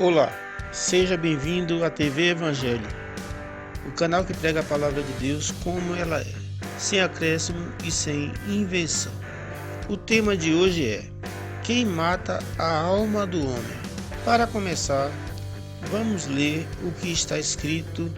Olá, seja bem-vindo à TV Evangelho, o canal que prega a palavra de Deus como ela é, sem acréscimo e sem invenção. O tema de hoje é: quem mata a alma do homem? Para começar, vamos ler o que está escrito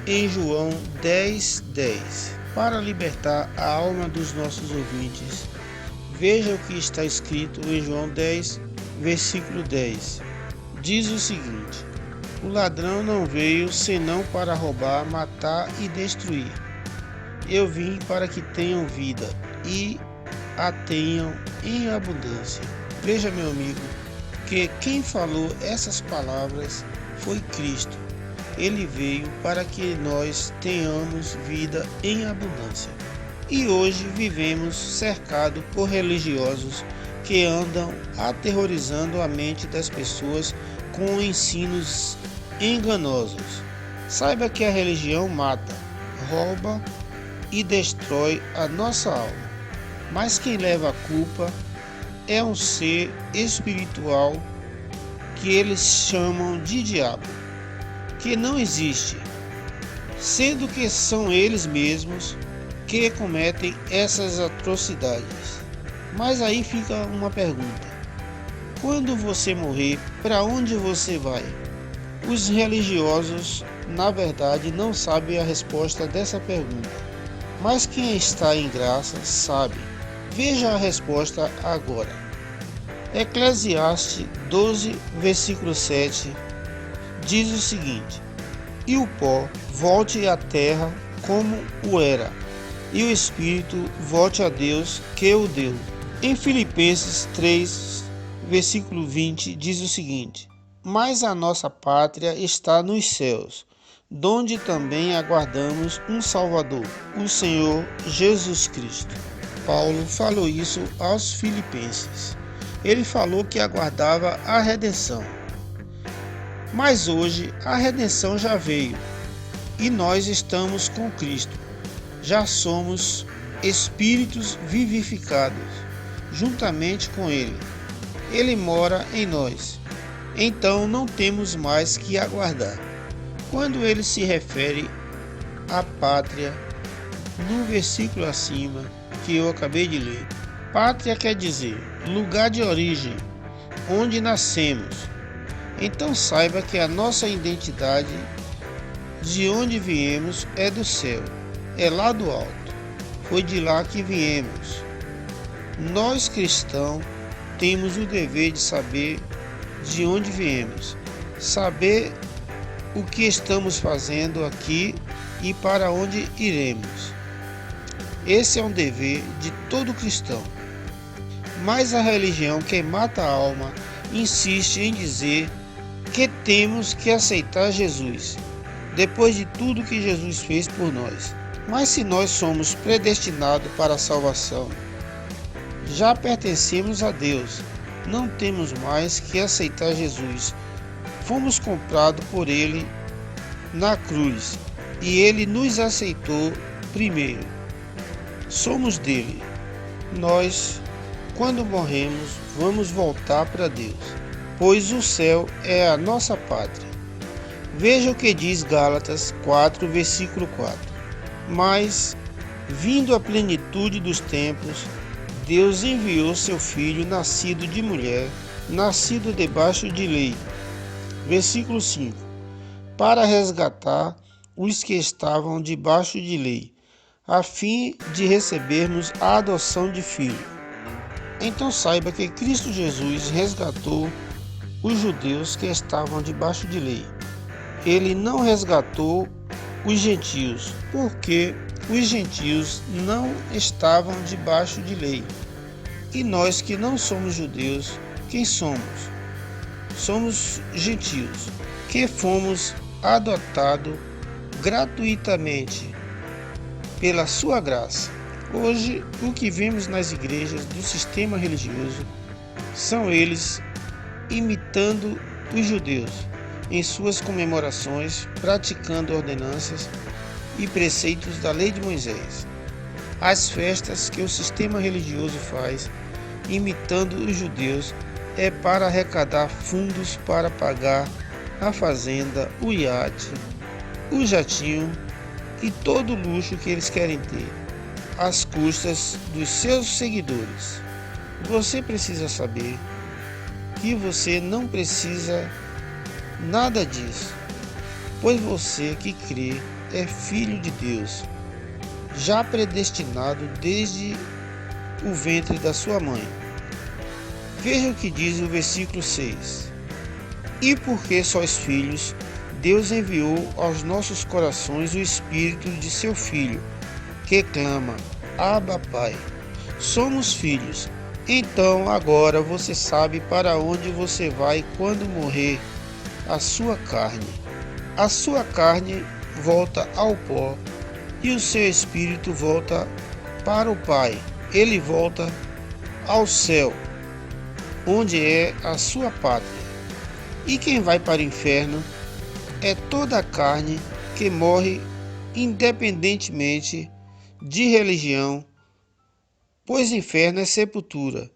em João 10:10. Para libertar a alma dos nossos ouvintes, veja o que está escrito em João 10, versículo 10. Diz o seguinte: o ladrão não veio senão para roubar, matar e destruir. Eu vim para que tenham vida e a tenham em abundância. Veja, meu amigo, que quem falou essas palavras foi Cristo. Ele veio para que nós tenhamos vida em abundância. E hoje vivemos cercados por religiosos que andam aterrorizando a mente das pessoas com ensinos enganosos. Saiba que a religião mata, rouba e destrói a nossa alma. Mas quem leva a culpa é um ser espiritual que eles chamam de diabo, que não existe, sendo que são eles mesmos que cometem essas atrocidades. Mas aí fica uma pergunta: quando você morrer, para onde você vai? Os religiosos, na verdade, não sabem a resposta dessa pergunta, mas quem está em graça sabe. Veja a resposta agora. Eclesiastes 12, versículo 7, diz o seguinte: e o pó volte à terra como o era, e o espírito volte a Deus que o deu. Em Filipenses 3, versículo 20, diz o seguinte: mas a nossa pátria está nos céus, donde também aguardamos um Salvador, o Senhor Jesus Cristo. Paulo falou isso aos filipenses. Ele falou que aguardava a redenção. Mas hoje a redenção já veio e nós estamos com Cristo. Já somos espíritos vivificados juntamente com Ele. Ele mora em nós. Então não temos mais que aguardar. Quando ele se refere à pátria, no versículo acima que eu acabei de ler, pátria quer dizer lugar de origem, onde nascemos. Então saiba que a nossa identidade, de onde viemos, é do céu, é lá do alto. Foi de lá que viemos. Nós cristãos temos o dever de saber de onde viemos, saber o que estamos fazendo aqui e para onde iremos. Esse é um dever de todo cristão. Mas a religião que mata a alma insiste em dizer que temos que aceitar Jesus, depois de tudo que Jesus fez por nós. Mas se nós somos predestinados para a salvação, já pertencemos a Deus, não temos mais que aceitar Jesus. Fomos comprados por Ele na cruz e Ele nos aceitou primeiro. Somos dele. Nós, quando morremos, vamos voltar para Deus, pois o céu é a nossa pátria. Veja o que diz Gálatas 4, versículo 4. Mas, vindo a plenitude dos tempos, Deus enviou seu Filho, nascido de mulher, nascido debaixo de lei. Versículo 5. Para resgatar os que estavam debaixo de lei, a fim de recebermos a adoção de filho. Então saiba que Cristo Jesus resgatou os judeus que estavam debaixo de lei. Ele não resgatou os gentios, porque os gentios não estavam debaixo de lei. E nós que não somos judeus, quem somos? Somos gentios, que fomos adotados gratuitamente pela sua graça. Hoje, o que vemos nas igrejas do sistema religioso são eles imitando os judeus em suas comemorações, praticando ordenanças e preceitos da lei de Moisés. As festas que o sistema religioso faz, imitando os judeus, é para arrecadar fundos para pagar a fazenda, o iate, o jatinho e todo o luxo que eles querem ter, às custas dos seus seguidores. Você precisa saber que você não precisa nada disso, pois você que crê é filho de Deus, já predestinado desde o ventre da sua mãe. Veja o que diz o versículo 6. E porque sois filhos, Deus enviou aos nossos corações o Espírito de seu Filho, que clama, Abba, Pai. Somos filhos. Então agora você sabe para onde você vai quando morrer a sua carne. A sua carne volta ao pó e o seu espírito volta para o Pai. Ele volta ao céu, onde é a sua pátria. E quem vai para o inferno é toda a carne que morre independentemente de religião, pois inferno é sepultura.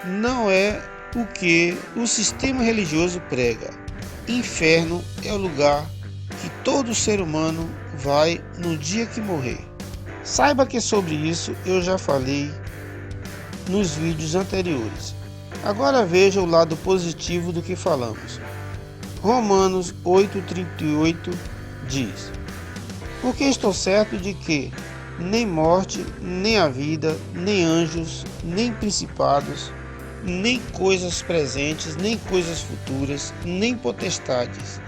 Não é o que o sistema religioso prega. Inferno é o lugar que todo ser humano vai no dia que morrer. Saiba que sobre isso eu já falei nos vídeos anteriores. Agora veja o lado positivo do que falamos. Romanos 8,38 diz: porque estou certo de que nem morte, nem a vida, nem anjos, nem principados, nem coisas presentes, nem coisas futuras, nem potestades.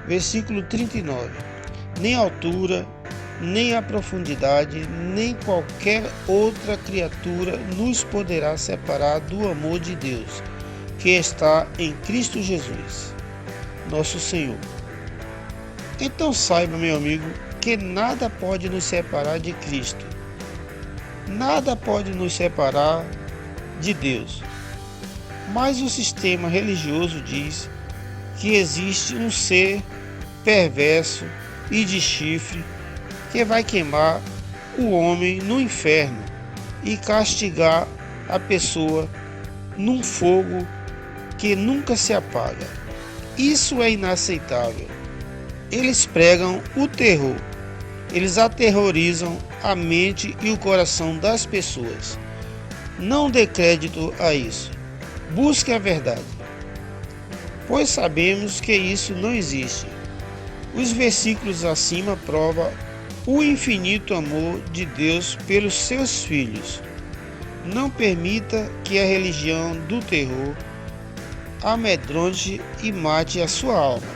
Versículo 39. Nem a altura, nem a profundidade, nem qualquer outra criatura nos poderá separar do amor de Deus, que está em Cristo Jesus, nosso Senhor. Então saiba, meu amigo, que nada pode nos separar de Cristo. Nada pode nos separar de Deus. Mas o sistema religioso diz que existe um ser perverso e de chifre que vai queimar o homem no inferno e castigar a pessoa num fogo que nunca se apaga. Isso é inaceitável. Eles pregam o terror. Eles aterrorizam a mente e o coração das pessoas. Não dê crédito a isso. Busque a verdade, pois sabemos que isso não existe. Os versículos acima provam o infinito amor de Deus pelos seus filhos. Não permita que a religião do terror amedronte e mate a sua alma,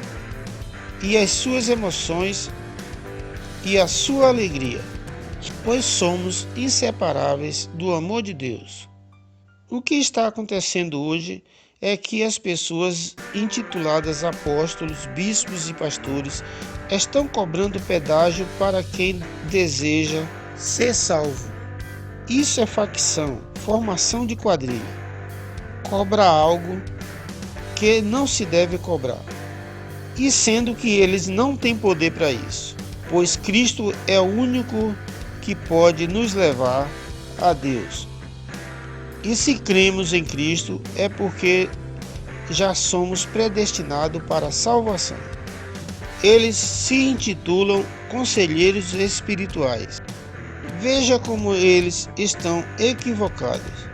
e as suas emoções e a sua alegria, pois somos inseparáveis do amor de Deus. O que está acontecendo hoje é que as pessoas intituladas apóstolos, bispos e pastores estão cobrando pedágio para quem deseja ser salvo. Isso é facção, formação de quadrilha. Cobra algo que não se deve cobrar. E sendo que eles não têm poder para isso, pois Cristo é o único que pode nos levar a Deus. E se cremos em Cristo é porque já somos predestinados para a salvação. Eles se intitulam conselheiros espirituais. Veja como eles estão equivocados.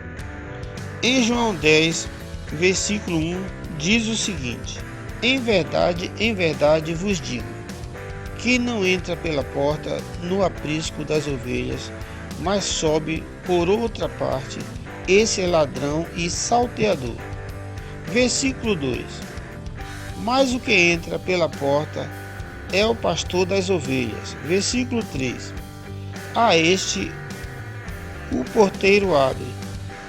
Em João 10, versículo 1, diz o seguinte: em verdade vos digo, que não entra pela porta no aprisco das ovelhas, mas sobe por outra parte, esse é ladrão e salteador. Versículo 2. Mas o que entra pela porta é o pastor das ovelhas. Versículo 3. A este o porteiro abre,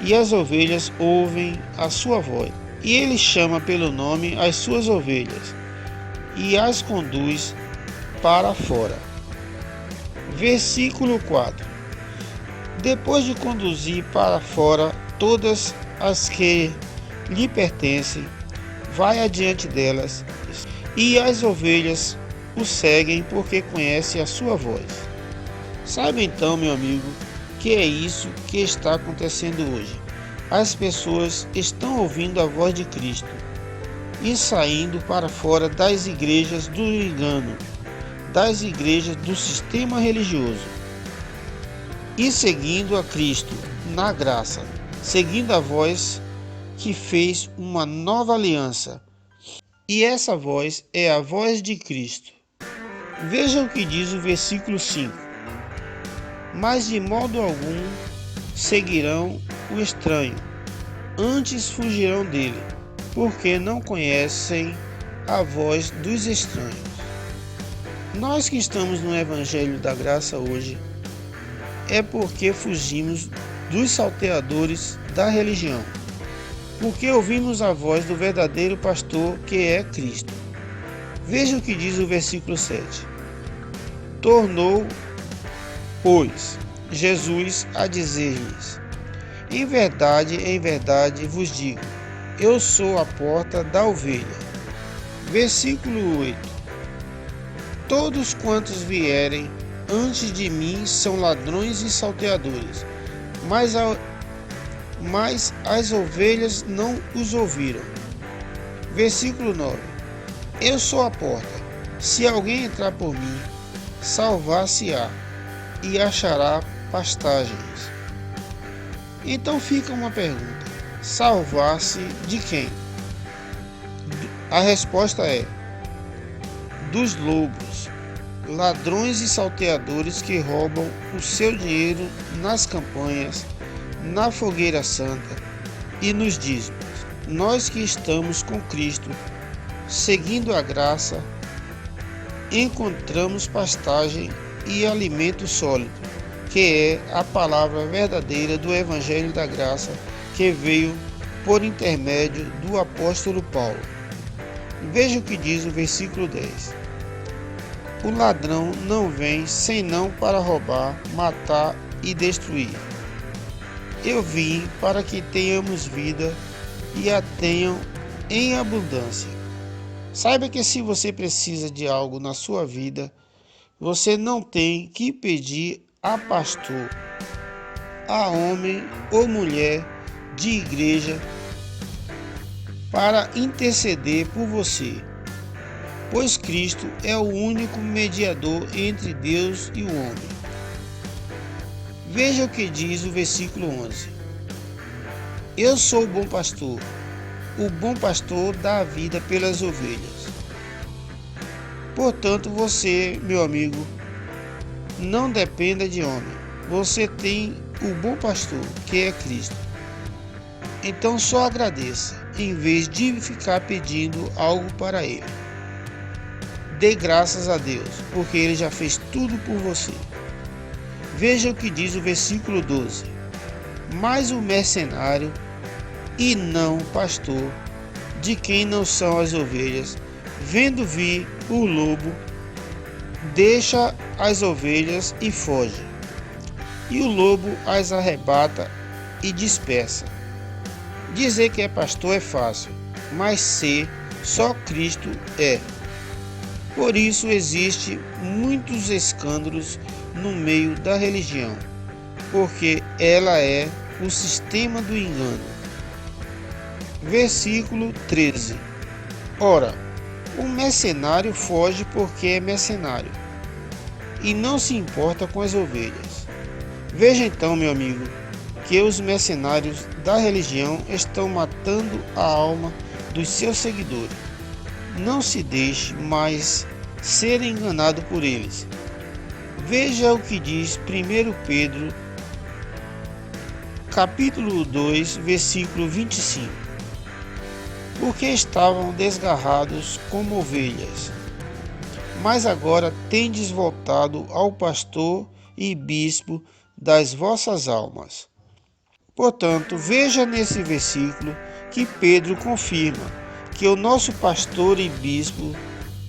e as ovelhas ouvem a sua voz. E ele chama pelo nome as suas ovelhas, e as conduz para fora. Versículo 4. Depois de conduzir para fora todas as que lhe pertencem, vai adiante delas, e as ovelhas o seguem porque conhecem a sua voz. Saiba então, meu amigo, que é isso que está acontecendo hoje. As pessoas estão ouvindo a voz de Cristo, e saindo para fora das igrejas do engano, das igrejas do sistema religioso, e seguindo a Cristo na graça, seguindo a voz que fez uma nova aliança. E essa voz é a voz de Cristo. Veja o que diz o versículo 5. Mas de modo algum seguirão o estranho, antes fugirão dele, porque não conhecem a voz dos estranhos. Nós que estamos no Evangelho da Graça hoje, é porque fugimos dos salteadores da religião, porque ouvimos a voz do verdadeiro pastor, que é Cristo. Veja o que diz o versículo 7. Tornou, pois, Jesus a dizer-lhes: em verdade vos digo, eu sou a porta da ovelha. Versículo 8. Todos quantos vierem antes de mim são ladrões e salteadores, mas as ovelhas não os ouviram. Versículo 9. Eu sou a porta. Se alguém entrar por mim, salvar-se-á e achará pastagens. Então fica uma pergunta: salvar-se de quem? A resposta é: dos lobos, ladrões e salteadores que roubam o seu dinheiro nas campanhas, na fogueira santa e nos dízimos. Nós que estamos com Cristo, seguindo a graça, encontramos pastagem e alimento sólido, que é a palavra verdadeira do Evangelho da Graça, que veio por intermédio do apóstolo Paulo. Veja o que diz o versículo 10. O ladrão não vem senão para roubar, matar e destruir. Eu vim para que tenhamos vida e a tenham em abundância. Saiba que se você precisa de algo na sua vida, você não tem que pedir a pastor, a homem ou mulher de igreja para interceder por você, pois Cristo é o único mediador entre Deus e o homem. Veja o que diz o versículo 11. Eu sou o bom pastor dá a vida pelas ovelhas. Portanto, você, meu amigo, não dependa de homem. Você tem o bom pastor, que é Cristo. Então só agradeça, em vez de ficar pedindo algo para Ele. Dê graças a Deus, porque Ele já fez tudo por você. Veja o que diz o versículo 12. Mas o mercenário e não pastor, de quem não são as ovelhas, vendo vir o lobo, deixa as ovelhas e foge. E o lobo as arrebata e dispersa. Dizer que é pastor é fácil, mas ser só Cristo é. Por isso existe muitos escândalos no meio da religião, porque ela é o sistema do engano. Versículo 13. Ora, o mercenário foge porque é mercenário e não se importa com as ovelhas. Veja então, meu amigo, que os mercenários da religião estão matando a alma dos seus seguidores. Não se deixe mais ser enganado por eles. Veja o que diz 1 Pedro, capítulo 2, versículo 25. Porque estavam desgarrados como ovelhas, mas agora tendes voltado ao pastor e bispo das vossas almas. Portanto, veja nesse versículo que Pedro confirma que o nosso pastor e bispo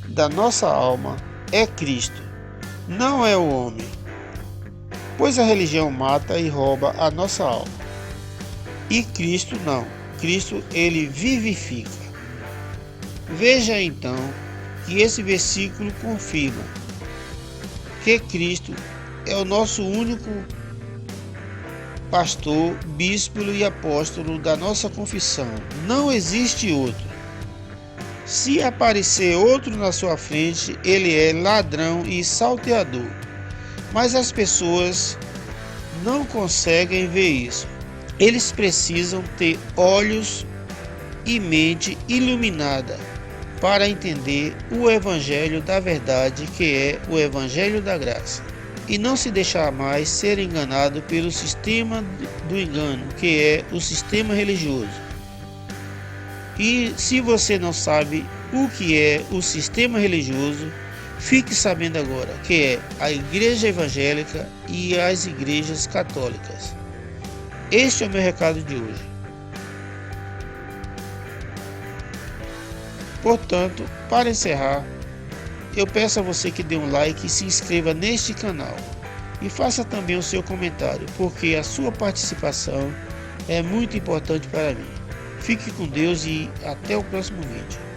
da nossa alma é Cristo, não é o homem, pois a religião mata e rouba a nossa alma, e Cristo não. Cristo, ele vivifica. Veja então que esse versículo confirma que Cristo é o nosso único pastor, bispo e apóstolo da nossa confissão. Não existe outro. Se aparecer outro na sua frente, ele é ladrão e salteador. Mas as pessoas não conseguem ver isso. Eles precisam ter olhos e mente iluminada para entender o Evangelho da verdade, que é o Evangelho da graça, e não se deixar mais ser enganado pelo sistema do engano, que é o sistema religioso. E se você não sabe o que é o sistema religioso, fique sabendo agora, que é a Igreja Evangélica e as igrejas católicas. Este é o meu recado de hoje. Portanto, para encerrar, eu peço a você que dê um like e se inscreva neste canal. E faça também o seu comentário, porque a sua participação é muito importante para mim. Fique com Deus e até o próximo vídeo.